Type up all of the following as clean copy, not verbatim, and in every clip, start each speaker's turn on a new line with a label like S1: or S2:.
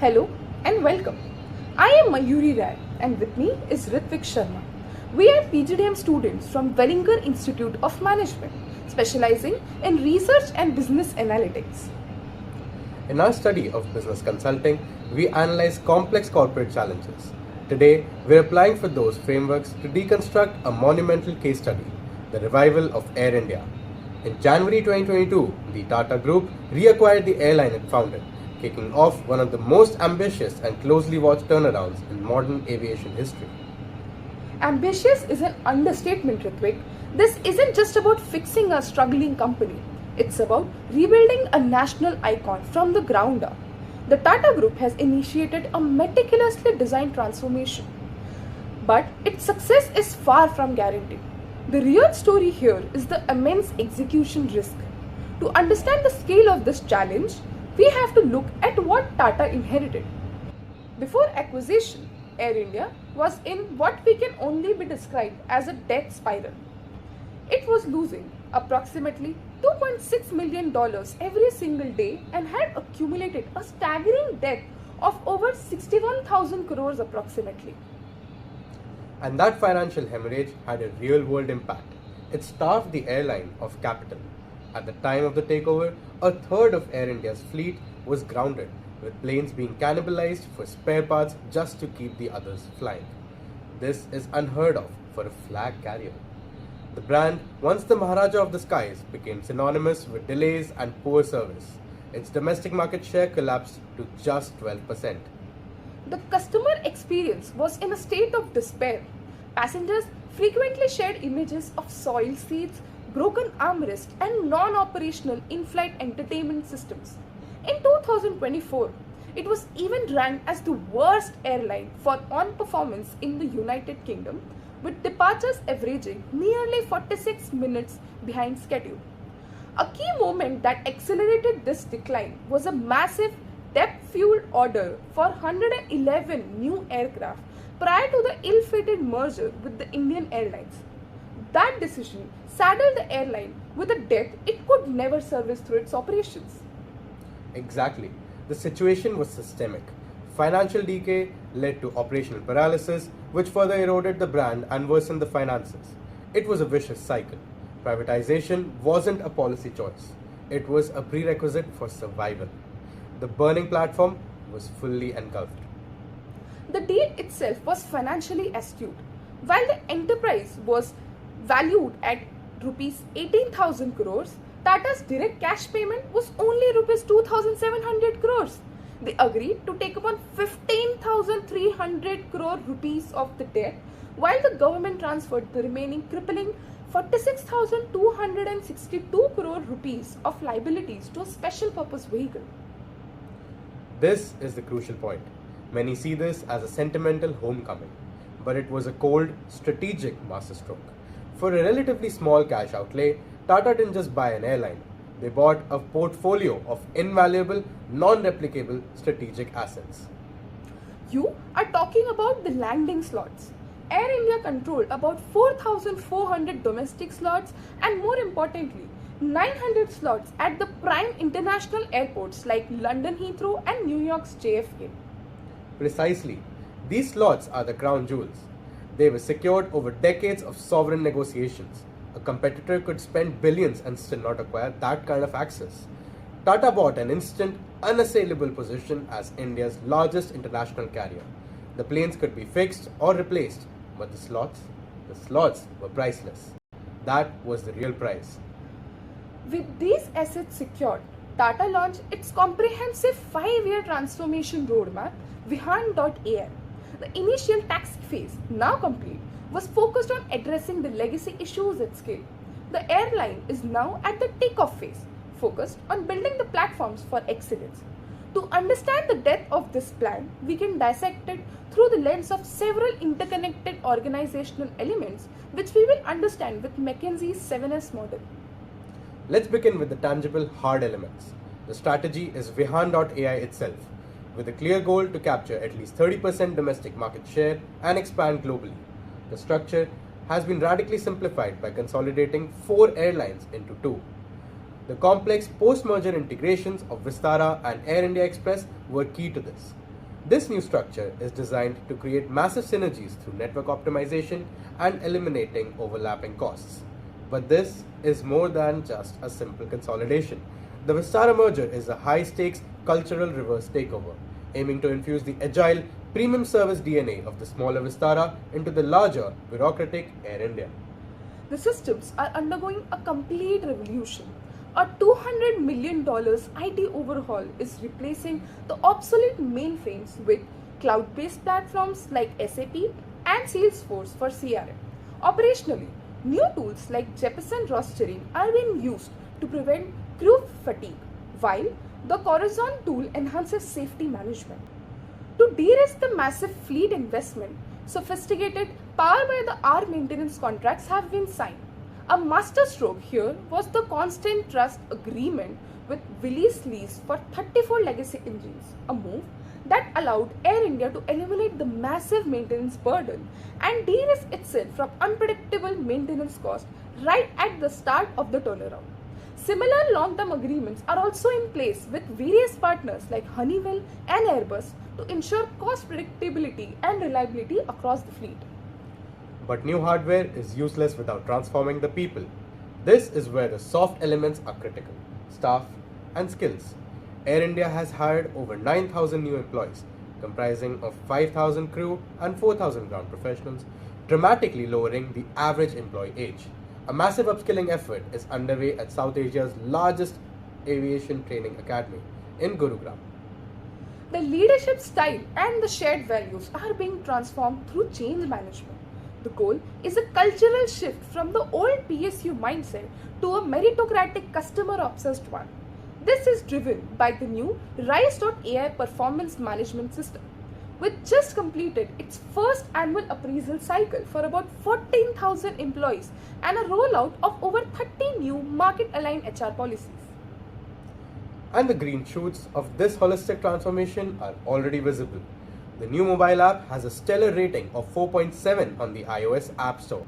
S1: Hello and welcome. I am Mayuri Rai and with me is Ritvik Sharma. We are PGDM students from Wellinger Institute of Management, specializing in research and business analytics.
S2: In our study of business consulting, we analyze complex corporate challenges. Today, we're applying for those frameworks to deconstruct a monumental case study, the revival of Air India. In January 2022, the Tata Group reacquired the airline it founded, kicking off one of the most ambitious and closely watched turnarounds in modern aviation history.
S1: Ambitious is an understatement, Ritvik. This isn't just about fixing a struggling company. It's about rebuilding a national icon from the ground up. The Tata Group has initiated a meticulously designed transformation, but its success is far from guaranteed. The real story here is the immense execution risk. To understand the scale of this challenge, we have to look at what Tata inherited. Before acquisition, Air India was in what we can only be described as a debt spiral. It was losing approximately $2.6 million every single day and had accumulated a staggering debt of over 61,000 crores approximately.
S2: And that financial hemorrhage had a real world impact. It starved the airline of capital. At the time of the takeover, a third of Air India's fleet was grounded, with planes being cannibalized for spare parts just to keep the others flying. This is unheard of for a flag carrier. The brand, once the Maharaja of the skies, became synonymous with delays and poor service. Its domestic market share collapsed to just 12%.
S1: The customer experience was in a state of despair. Passengers frequently shared images of soiled seats, broken armrests, and non-operational in-flight entertainment systems. In 2024, it was even ranked as the worst airline for on-performance in the United Kingdom, with departures averaging nearly 46 minutes behind schedule. A key moment that accelerated this decline was a massive debt-fueled order for 111 new aircraft prior to the ill-fated merger with the Indian Airlines. That decision saddled the airline with a debt it could never service through its operations.
S2: Exactly. The situation was systemic. Financial decay led to operational paralysis, which further eroded the brand and worsened the finances. It was a vicious cycle. Privatization wasn't a policy choice, it was a prerequisite for survival. The burning platform was fully engulfed.
S1: The deal itself was financially astute. While the enterprise was valued at rupees 18,000 crores, Tata's direct cash payment was only rupees 2,700 crores. They agreed to take upon 15,300 crore rupees of the debt, while the government transferred the remaining crippling 46,262 crore rupees of liabilities to a special purpose vehicle.
S2: This is the crucial point. Many see this as a sentimental homecoming, but it was a cold, strategic masterstroke. For a relatively small cash outlay, Tata didn't just buy an airline. They bought a portfolio of invaluable, non-replicable strategic assets.
S1: You are talking about the landing slots. Air India controlled about 4,400 domestic slots and, more importantly, 900 slots at the prime international airports like London Heathrow and New York's JFK.
S2: Precisely. These slots are the crown jewels. They were secured over decades of sovereign negotiations. A competitor could spend billions and still not acquire that kind of access. Tata bought an instant, unassailable position as India's largest international carrier. The planes could be fixed or replaced, but the slots were priceless. That was the real price.
S1: With these assets secured, Tata launched its comprehensive 5-year transformation roadmap, Vihaan.AI. The initial task phase, now complete, was focused on addressing the legacy issues at scale. The airline is now at the takeoff phase, focused on building the platforms for excellence. To understand the depth of this plan, we can dissect it through the lens of several interconnected organizational elements, which we will understand with McKinsey's 7S model.
S2: Let's begin with the tangible, hard elements. The strategy is Vihaan.AI itself, with a clear goal to capture at least 30% domestic market share and expand globally. The structure has been radically simplified by consolidating 4 airlines into 2. The complex post-merger integrations of Vistara and Air India Express were key to this. This new structure is designed to create massive synergies through network optimization and eliminating overlapping costs. But this is more than just a simple consolidation. The Vistara merger is a high stakes cultural reverse takeover, aiming to infuse the agile, premium service DNA of the smaller Vistara into the larger, bureaucratic Air India.
S1: The systems are undergoing a complete revolution. A $200 million IT overhaul is replacing the obsolete mainframes with cloud based platforms like SAP and Salesforce for CRM. Operationally, new tools like Jeppesen rostering are being used to prevent crew fatigue, while the Corazon tool enhances safety management. To de-risk the massive fleet investment, sophisticated power by the hour maintenance contracts have been signed. A masterstroke here was the constant trust agreement with Willys lease for 34 legacy engines, a move that allowed Air India to eliminate the massive maintenance burden and de-risk itself from unpredictable maintenance costs right at the start of the turnaround. Similar long-term agreements are also in place with various partners like Honeywell and Airbus to ensure cost predictability and reliability across the fleet.
S2: But new hardware is useless without transforming the people. This is where the soft elements are critical: staff and skills. Air India has hired over 9,000 new employees, comprising of 5,000 crew and 4,000 ground professionals, dramatically lowering the average employee age. A massive upskilling effort is underway at South Asia's largest aviation training academy in Gurugram.
S1: The leadership style and the shared values are being transformed through change management. The goal is a cultural shift from the old PSU mindset to a meritocratic customer obsessed one. This is driven by the new Rise.AI performance management system, which just completed its first annual appraisal cycle for about 14,000 employees and a rollout of over 30 new market aligned HR policies.
S2: And the green shoots of this holistic transformation are already visible. The new mobile app has a stellar rating of 4.7 on the iOS App Store.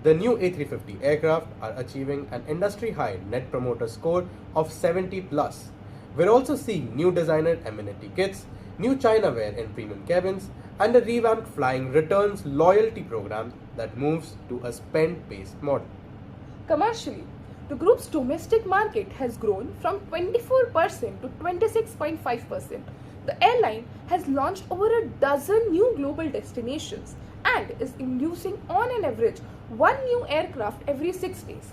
S2: The new A350 aircraft are achieving an industry high net promoter score of 70 plus. We're also seeing new designer amenity kits, new Chinaware in premium cabins, and a revamped flying returns loyalty program that moves to a spend-based model.
S1: Commercially, the group's domestic market has grown from 24% to 26.5%. The airline has launched over a dozen new global destinations and is inducing on an average one new aircraft every 6 days.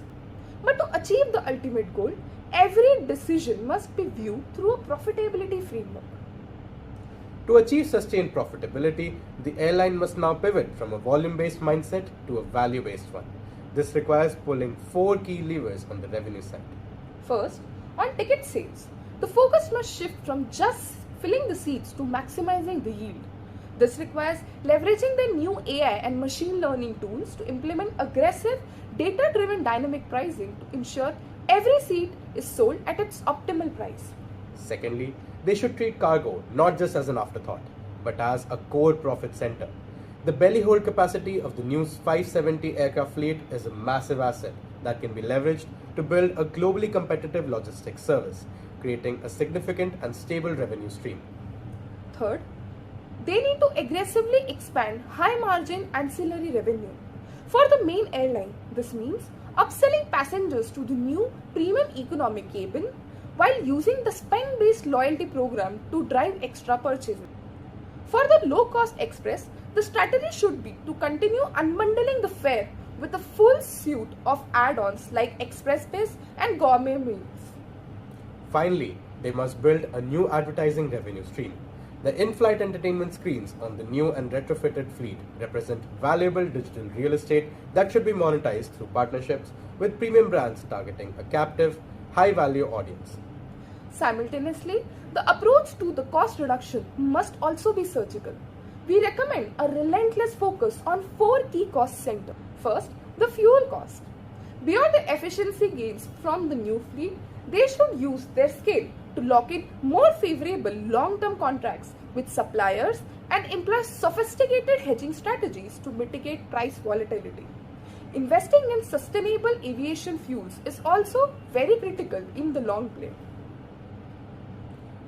S1: But to achieve the ultimate goal, every decision must be viewed through a profitability framework.
S2: To achieve sustained profitability, the airline must now pivot from a volume-based mindset to a value-based one. This requires pulling four key levers on the revenue side.
S1: First, on ticket sales, the focus must shift from just filling the seats to maximizing the yield. This requires leveraging the new AI and machine learning tools to implement aggressive, data-driven dynamic pricing to ensure every seat is sold at its optimal price.
S2: Secondly, they should treat cargo not just as an afterthought, but as a core profit center. The belly hold capacity of the new 570 aircraft fleet is a massive asset that can be leveraged to build a globally competitive logistics service, creating a significant and stable revenue stream.
S1: Third, they need to aggressively expand high-margin ancillary revenue. For the main airline, this means upselling passengers to the new premium economy cabin while using the spend-based loyalty program to drive extra purchases. For the low-cost express, the strategy should be to continue unbundling the fare with a full suite of add-ons like express base and gourmet meals.
S2: Finally, they must build a new advertising revenue stream. The in-flight entertainment screens on the new and retrofitted fleet represent valuable digital real estate that should be monetized through partnerships with premium brands targeting a captive, high-value audience.
S1: Simultaneously, the approach to the cost reduction must also be surgical. We recommend a relentless focus on four key cost centers. First, the fuel cost. Beyond the efficiency gains from the new fleet, they should use their scale to lock in more favorable long-term contracts with suppliers and employ sophisticated hedging strategies to mitigate price volatility. Investing in sustainable aviation fuels is also very critical in the long play.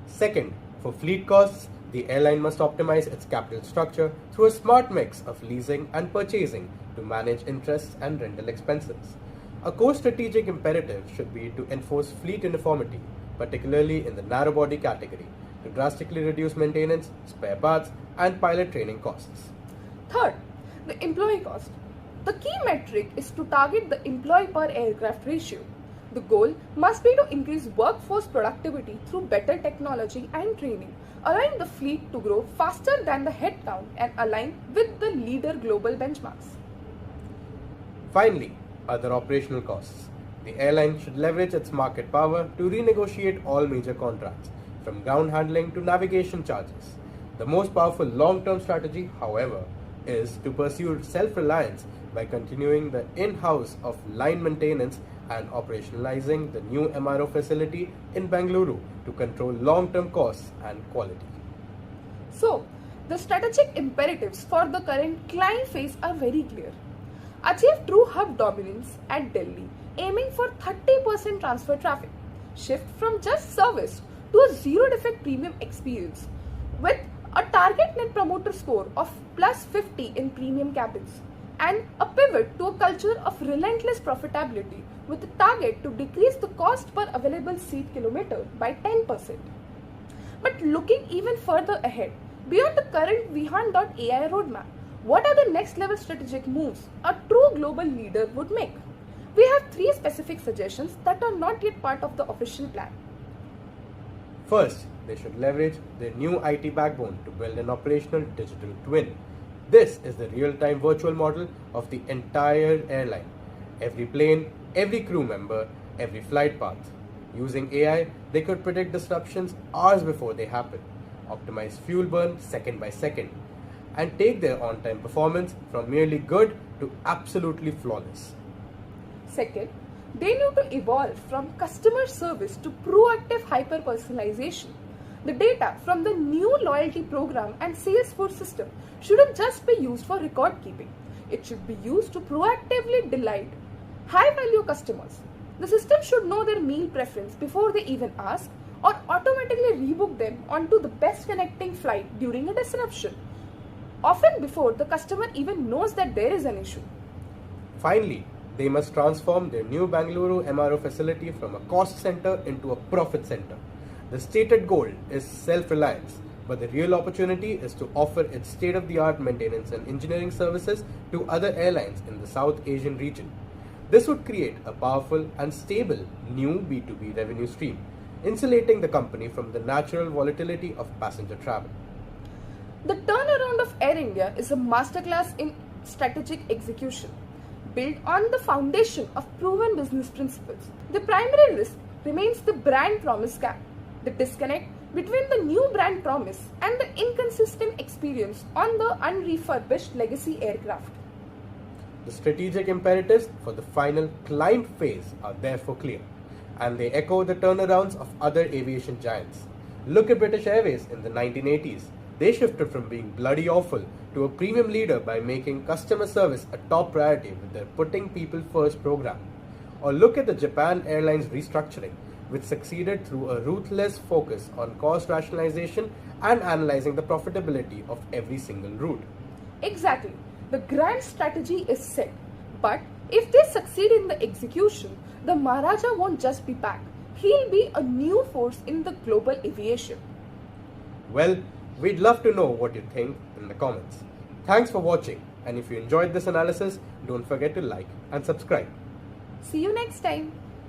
S2: Second, for fleet costs, The airline must optimize its capital structure through a smart mix of leasing and purchasing to manage interests and rental expenses. A core strategic imperative should be to enforce fleet uniformity, particularly in the narrow body category, to drastically reduce maintenance, spare parts, and pilot training costs.
S1: Third, the employee cost. The key metric is to target the employee per aircraft ratio. The goal must be to increase workforce productivity through better technology and training, allowing the fleet to grow faster than the headcount and align with the leader global benchmarks.
S2: Finally, other operational costs. The airline should leverage its market power to renegotiate all major contracts, from ground handling to navigation charges. The most powerful long-term strategy, however, is to pursue self-reliance by continuing the in-house of line maintenance and operationalizing the new MRO facility in Bengaluru to control long-term costs and quality.
S1: So, the strategic imperatives for the current climb phase are very clear. Achieve true hub dominance at Delhi, aiming for 30% transfer traffic. Shift from just service to a zero defect premium experience with a target net promoter score of plus 50 in premium cabins, and a pivot to a culture of relentless profitability with a target to decrease the cost per available seat kilometer by 10%. But looking even further ahead, beyond the current Vihaan.AI roadmap, what are the next level strategic moves a true global leader would make? We have 3 specific suggestions that are not yet part of the official plan.
S2: First, they should leverage their new IT backbone to build an operational digital twin. This is the real-time virtual model of the entire airline. Every plane, every crew member, every flight path. Using AI, they could predict disruptions hours before they happen, optimize fuel burn second by second, and take their on-time performance from merely good to absolutely flawless.
S1: Second, they need to evolve from customer service to proactive hyper-personalization. The data from the new loyalty program and Salesforce system shouldn't just be used for record keeping. It should be used to proactively delight high-value customers. The system should know their meal preference before they even ask, or automatically rebook them onto the best connecting flight during a disruption, often before the customer even knows that there is an issue.
S2: Finally, they must transform their new Bengaluru MRO facility from a cost center into a profit center. The stated goal is self-reliance, but the real opportunity is to offer its state-of-the-art maintenance and engineering services to other airlines in the South Asian region. This would create a powerful and stable new B2B revenue stream, insulating the company from the natural volatility of passenger travel.
S1: The turnaround of Air India is a masterclass in strategic execution, built on the foundation of proven business principles. The primary risk remains the brand promise gap, the disconnect between the new brand promise and the inconsistent experience on the unrefurbished legacy aircraft.
S2: The strategic imperatives for the final climb phase are therefore clear, and they echo the turnarounds of other aviation giants. Look at British Airways in the 1980s. They shifted from being bloody awful to a premium leader by making customer service a top priority with their Putting People First program. Or look at the Japan Airlines restructuring, which succeeded through a ruthless focus on cost rationalization and analyzing the profitability of every single route.
S1: Exactly. The grand strategy is set, but if they succeed in the execution, the Maharaja won't just be back. He'll be a new force in the global aviation.
S2: Well, we'd love to know what you think in the comments. Thanks for watching, and if you enjoyed this analysis, don't forget to like and subscribe.
S1: See you next time.